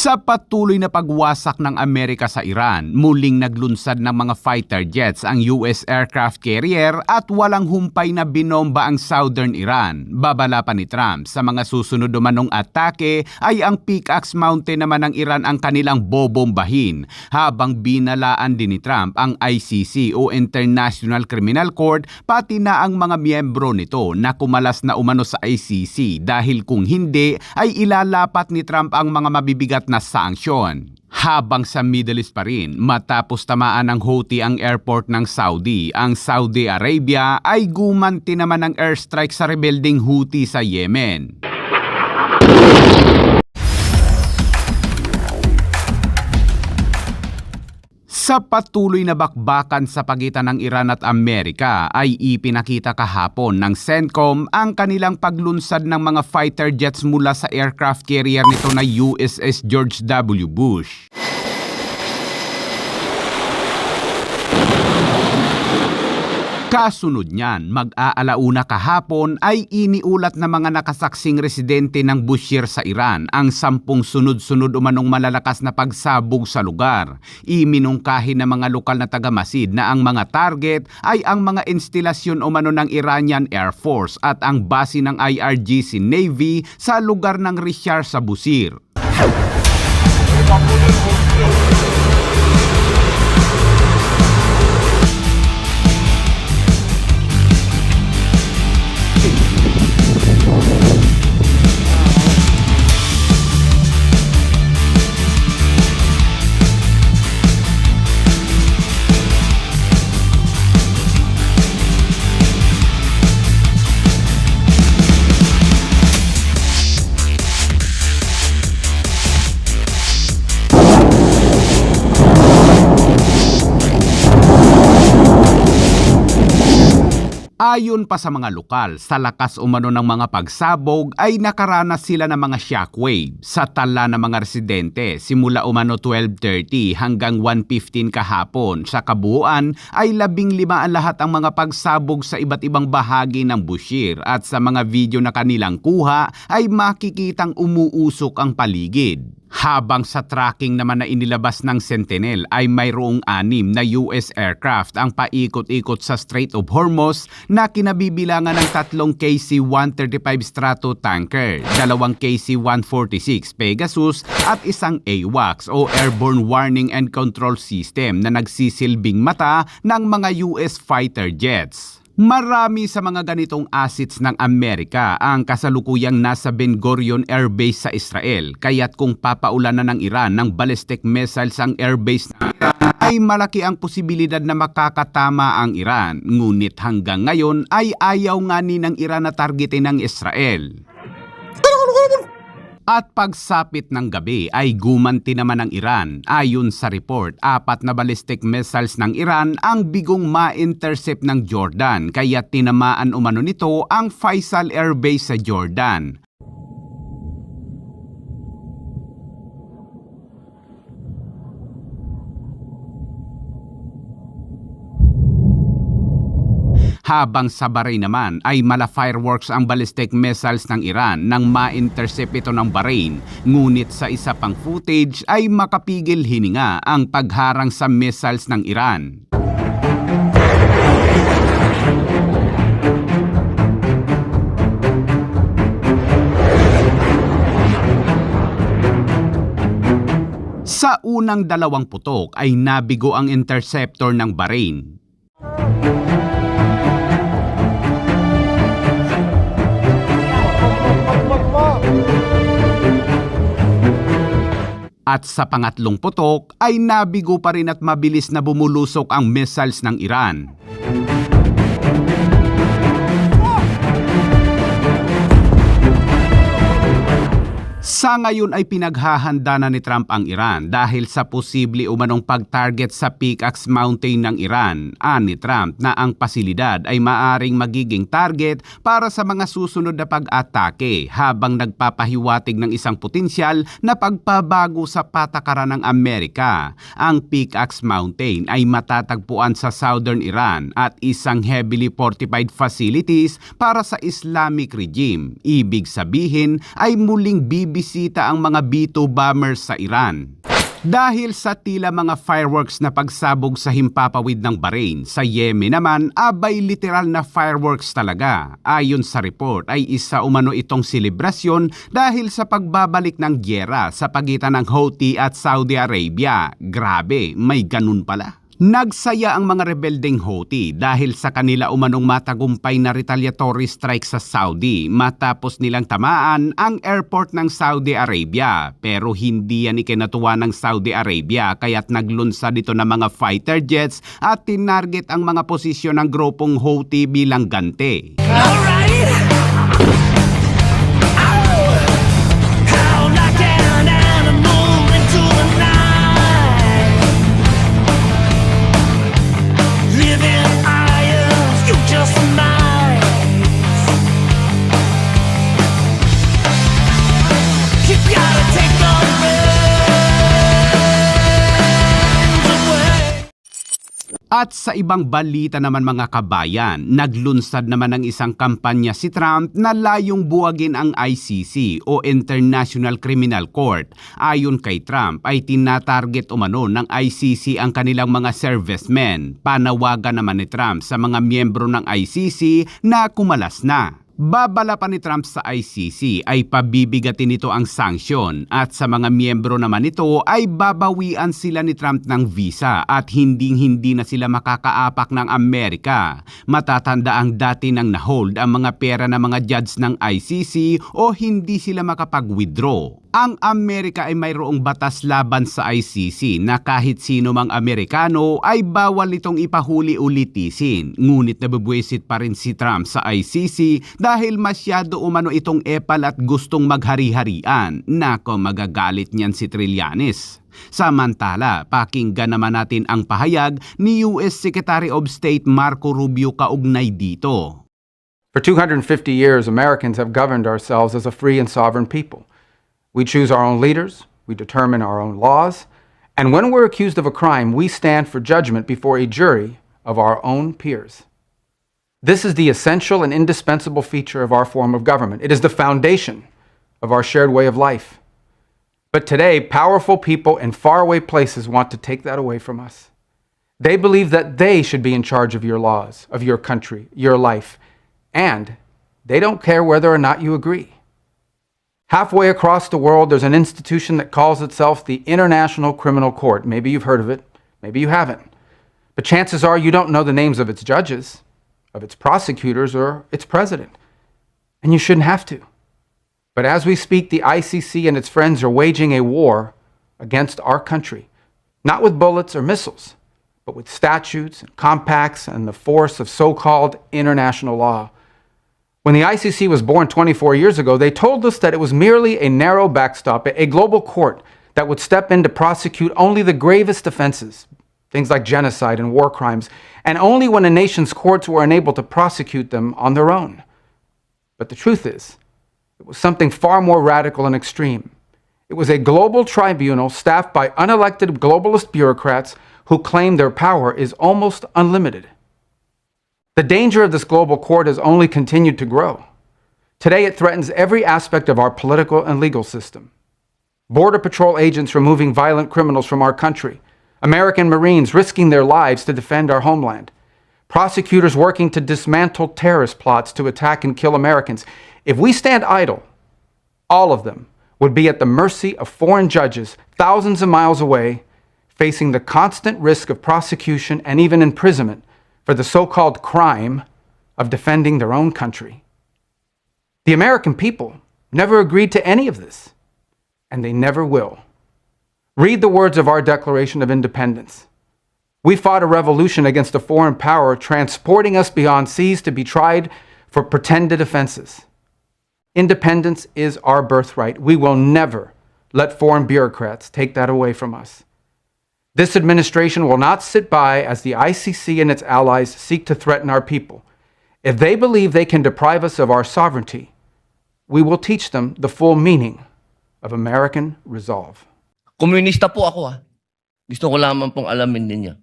Sa patuloy na pagwasak ng Amerika sa Iran, muling naglunsad ng mga fighter jets ang US aircraft carrier at walang humpay na binomba ang Southern Iran. Babala pa ni Trump, sa mga susunod umanong atake ay ang Pickaxe Mountain naman ng Iran ang kanilang bobombahin. Habang binalaan din ni Trump ang ICC o International Criminal Court pati na ang mga miyembro nito na kumalas na umano sa ICC dahil kung hindi ay ilalapat ni Trump ang mga mabibigat na sanksyon. Habang sa Middle East pa rin, matapos tamaan ng Houthi ang airport ng Saudi, ang Saudi Arabia ay gumanti naman ng airstrike sa rebelding Houthi sa Yemen. Sa patuloy na bakbakan sa pagitan ng Iran at Amerika ay ipinakita kahapon ng CENTCOM ang kanilang paglunsad ng mga fighter jets mula sa aircraft carrier nito na USS George W. Bush. Kasunod niyan, mag-aalauna kahapon ay iniulat na mga nakasaksing residente ng Bushehr sa Iran ang 10 sunod-sunod umanong malalakas na pagsabog sa lugar. Iminungkahi ng mga lokal na tagamasid na ang mga target ay ang mga instilasyon umano ng Iranian Air Force at ang base ng IRGC Navy sa lugar ng Rishar sa Bushehr. Ayon pa sa mga lokal, sa lakas umano ng mga pagsabog ay nakaranas sila ng mga shockwave sa tala ng mga residente simula umano 12:30 hanggang 1:15 kahapon. Sa kabuuan ay 15 ang lahat ang mga pagsabog sa iba't ibang bahagi ng Bushehr at sa mga video na kanilang kuha ay makikitang umuusok ang paligid. Habang sa tracking naman na inilabas ng Sentinel ay mayroong 6 na US aircraft ang paikot-ikot sa Strait of Hormuz na kinabibilangan ng 3 KC-135 Stratotanker, 2 KC-146 Pegasus at isang AWACS o Airborne Warning and Control System na nagsisilbing mata ng mga US fighter jets. Marami sa mga ganitong assets ng Amerika ang kasalukuyang nasa Ben Gurion Air Base sa Israel, kaya't kung papaulanan ng Iran ng ballistic missiles ang airbase ng Iran, ay malaki ang posibilidad na makakatama ang Iran. Ngunit hanggang ngayon ay ayaw nga ni ng Iran na targetin ng Israel. At pagsapit ng gabi ay gumanti naman ng Iran. Ayon sa report, 4 na ballistic missiles ng Iran ang bigong ma-intercept ng Jordan, kaya tinamaan umano nito ang Faisal Air Base sa Jordan. Habang sa Bahrain naman ay mala fireworks ang ballistic missiles ng Iran nang ma-intercept ito ng Bahrain. Ngunit sa isa pang footage ay makapigil hininga ang pagharang sa missiles ng Iran. Sa unang 2 putok ay nabigo ang interceptor ng Bahrain. At sa pangatlong putok ay nabigo pa rin at mabilis na bumulusok ang missiles ng Iran. Sa ngayon ay pinaghahanda na ni Trump ang Iran dahil sa posible umanong pag-target sa Pickaxe Mountain ng Iran. Ani Trump na ang pasilidad ay maaring magiging target para sa mga susunod na pag-atake habang nagpapahiwatig ng isang potensyal na pagpabago sa patakaran ng Amerika. Ang Pickaxe Mountain ay matatagpuan sa Southern Iran at isang heavily fortified facilities para sa Islamic regime. Ibig sabihin ay muling bibisitahin bumisita ang mga B-2 bombers sa Iran. Dahil sa tila mga fireworks na pagsabog sa himpapawid ng Bahrain, sa Yemen naman abay literal na fireworks talaga. Ayon sa report ay isa umano itong selebrasyon dahil sa pagbabalik ng gyera sa pagitan ng Houthi at Saudi Arabia. Grabe, may ganun pala. Nagsaya ang mga rebeldeng Houthi dahil sa kanila umanong matagumpay na retaliatory strike sa Saudi matapos nilang tamaan ang airport ng Saudi Arabia. Pero hindi yan ikinatuwa ng Saudi Arabia kaya't naglunsad dito ng mga fighter jets at tinarget ang mga posisyon ng grupong Houthi bilang gante. At sa ibang balita naman mga kabayan, naglunsad naman ng isang kampanya si Trump na layong buwagin ang ICC o International Criminal Court. Ayon kay Trump ay tinatarget umano ng ICC ang kanilang mga servicemen. Panawagan naman ni Trump sa mga miyembro ng ICC na kumalas na. Babala pa ni Trump sa ICC ay pabibigatin nito ang sanksyon at sa mga miyembro naman nito ay babawian sila ni Trump ng visa at hindi na sila makakaapak ng Amerika. Matatanda ang dati nang nahold ang mga pera ng mga judge ng ICC o hindi sila makapag-withdraw. Ang Amerika ay mayroong batas laban sa ICC na kahit sino mang Amerikano ay bawal itong ipahuli o litisin. Ngunit nabubwisit pa rin si Trump sa ICC dahil masyado umano itong epal at gustong maghari-harian. Nako, magagalit niyan si Trillanes. Samantala, pakinggan naman natin ang pahayag ni US Secretary of State Marco Rubio kaugnay dito. For 250 years, Americans have governed ourselves as a free and sovereign people. We choose our own leaders, we determine our own laws, and when we're accused of a crime, we stand for judgment before a jury of our own peers. This is the essential and indispensable feature of our form of government. It is the foundation of our shared way of life. But today, powerful people in faraway places want to take that away from us. They believe that they should be in charge of your laws, of your country, your life, and they don't care whether or not you agree. Halfway across the world, there's an institution that calls itself the International Criminal Court. Maybe you've heard of it, maybe you haven't. But chances are you don't know the names of its judges, of its prosecutors, or its president. And you shouldn't have to. But as we speak, the ICC and its friends are waging a war against our country, not with bullets or missiles, but with statutes and compacts and the force of so-called international law. When the ICC was born 24 years ago, they told us that it was merely a narrow backstop, a global court that would step in to prosecute only the gravest offenses, things like genocide and war crimes, and only when a nation's courts were unable to prosecute them on their own. But the truth is, it was something far more radical and extreme. It was a global tribunal staffed by unelected globalist bureaucrats who claim their power is almost unlimited. The danger of this global court has only continued to grow. Today, it threatens every aspect of our political and legal system. Border Patrol agents removing violent criminals from our country, American Marines risking their lives to defend our homeland, prosecutors working to dismantle terrorist plots to attack and kill Americans. If we stand idle, all of them would be at the mercy of foreign judges thousands of miles away, facing the constant risk of prosecution and even imprisonment for the so-called crime of defending their own country. The American people never agreed to any of this, and they never will. Read the words of our Declaration of Independence. We fought a revolution against a foreign power, transporting us beyond seas to be tried for pretended offenses. Independence is our birthright. We will never let foreign bureaucrats take that away from us. This administration will not sit by as the ICC and its allies seek to threaten our people. If they believe they can deprive us of our sovereignty, we will teach them the full meaning of American resolve. Komunista po ako Gusto ko lamang pong alamin ninyo.